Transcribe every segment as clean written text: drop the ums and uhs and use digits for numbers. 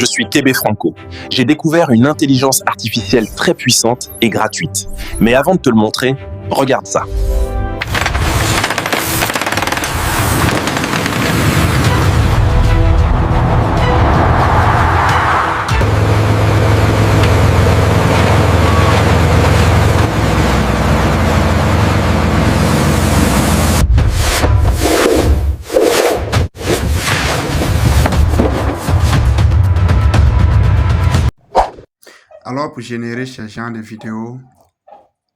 je suis Kébé Franco. J'ai découvert une intelligence artificielle très puissante et gratuite. Mais avant de te le montrer, regarde ça. Alors, pour générer ce genre de vidéos,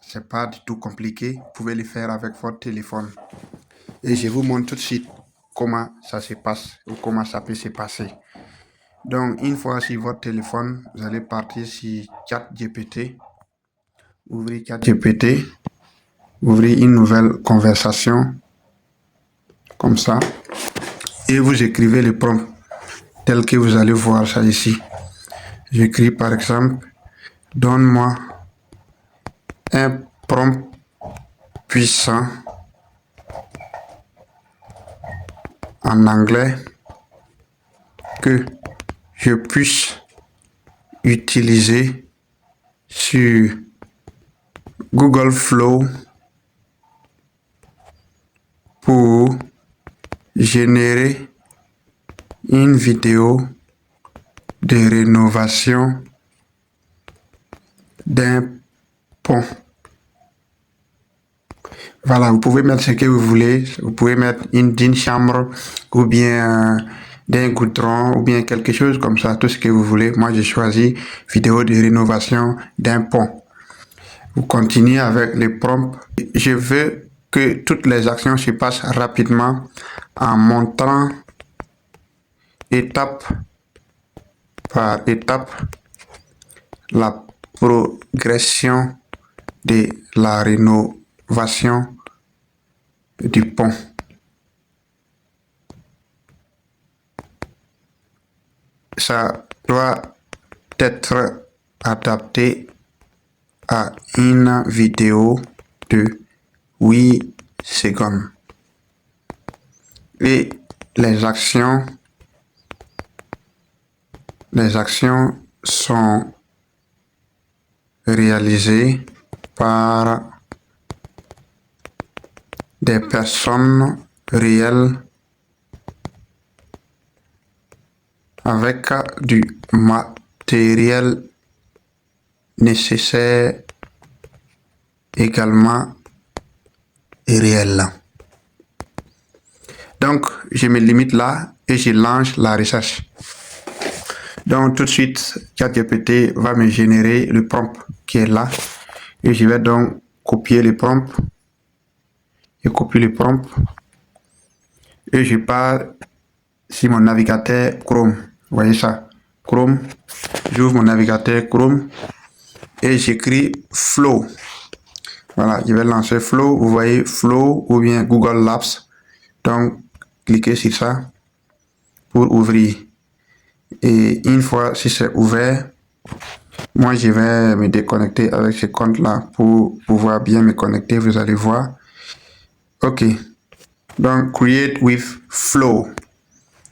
c'est pas du tout compliqué. Vous pouvez le faire avec votre téléphone. Et je vous montre tout de suite comment ça se passe ou comment ça peut se passer. Donc, une fois sur votre téléphone, vous allez partir sur ChatGPT. Ouvrez ChatGPT. Ouvrez une nouvelle conversation. Comme ça. Et vous écrivez le prompt tel que vous allez voir ça ici. J'écris par exemple, donne-moi un prompt puissant en anglais que je puisse utiliser sur Google Flow pour générer une vidéo de rénovation d'un pont. Voilà, vous pouvez mettre ce que vous voulez. Vous pouvez mettre d'une chambre ou bien d'un goudron ou bien quelque chose comme ça, tout ce que vous voulez. Moi, j'ai choisi vidéo de rénovation d'un pont. Vous continuez avec les prompts. Je veux que toutes les actions se passent rapidement en montrant étape par étape la progression de la rénovation du pont. Ça doit être adapté à une vidéo de 8 secondes. Et les actions sont réalisées par des personnes réelles avec du matériel nécessaire également réel. Donc, je me limite là et je lance la recherche. Donc, tout de suite, ChatGPT va me générer le prompt qui est là. Et je vais donc copier le prompt. Je copie le prompt. Et je pars sur mon navigateur Chrome. Vous voyez ça? Chrome. J'ouvre mon navigateur Chrome. Et j'écris Flow. Voilà, je vais lancer Flow. Vous voyez Flow ou bien Google Labs. Donc, cliquez sur ça pour ouvrir. Et une fois si c'est ouvert, moi je vais me déconnecter avec ce compte là pour pouvoir bien me connecter. Vous allez voir. Ok. Donc, Create with Flow.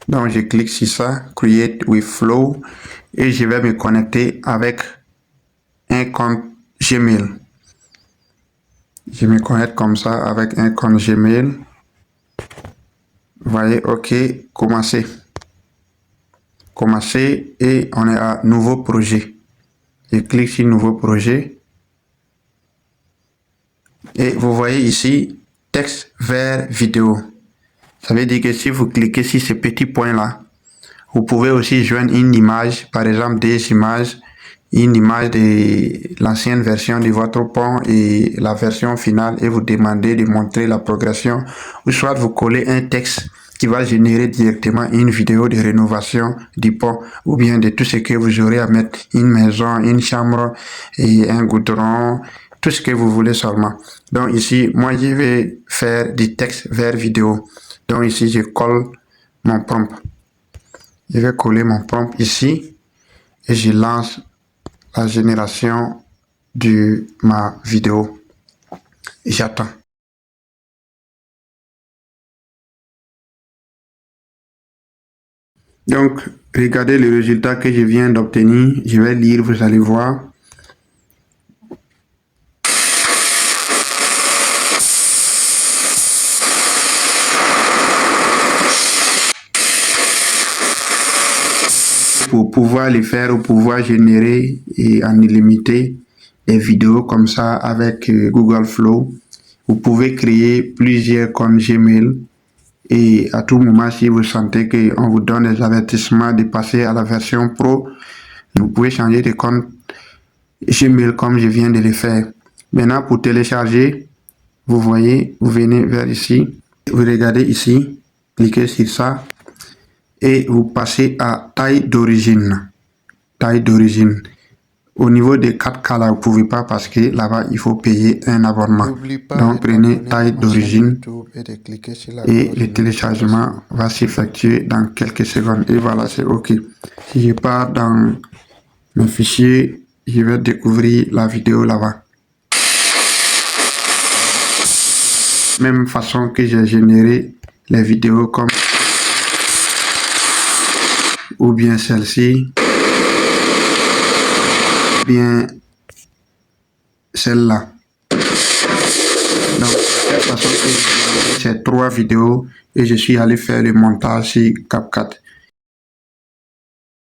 Donc, je clique sur ça, Create with Flow. Et je vais me connecter avec un compte Gmail. Je me connecte comme ça avec un compte Gmail. Vous voyez, ok, commencer. Commencer et on est à nouveau projet. Je clique sur nouveau projet. Et vous voyez ici, texte vers vidéo. Ça veut dire que si vous cliquez sur ce petit point là, vous pouvez aussi joindre une image, par exemple des images, une image de l'ancienne version de votre pont et la version finale et vous demandez de montrer la progression ou soit vous collez un texte qui va générer directement une vidéo de rénovation du pont ou bien de tout ce que vous aurez à mettre, une maison, une chambre et un goudron, tout ce que vous voulez seulement. Donc ici, moi je vais faire du texte vers vidéo. Donc ici, je colle mon prompt. Je vais coller mon prompt ici et je lance la génération de ma vidéo. J'attends. Donc, regardez le résultat que je viens d'obtenir. Je vais lire, vous allez voir. Pour pouvoir les faire, ou pouvoir générer en illimité des vidéos comme ça avec Google Flow, vous pouvez créer plusieurs comptes Gmail et à tout moment, si vous sentez qu'on vous donne des avertissements de passer à la version pro, vous pouvez changer de compte Gmail comme je viens de le faire. Maintenant, pour télécharger, vous voyez, vous venez vers ici, vous regardez ici, cliquez sur ça et vous passez à taille d'origine. Taille d'origine. Au niveau des 4K là, vous ne pouvez pas parce que là-bas, il faut payer un abonnement. Donc, prenez taille d'origine et le téléchargement va s'effectuer dans quelques secondes. Et voilà, c'est OK. Si je pars dans mes fichiers, je vais découvrir la vidéo là-bas. Même façon que j'ai généré les vidéos comme ou bien celle-ci, ou bien celle-là. Donc, de toute façon, c'est 3 vidéos et je suis allé faire le montage sur CapCut.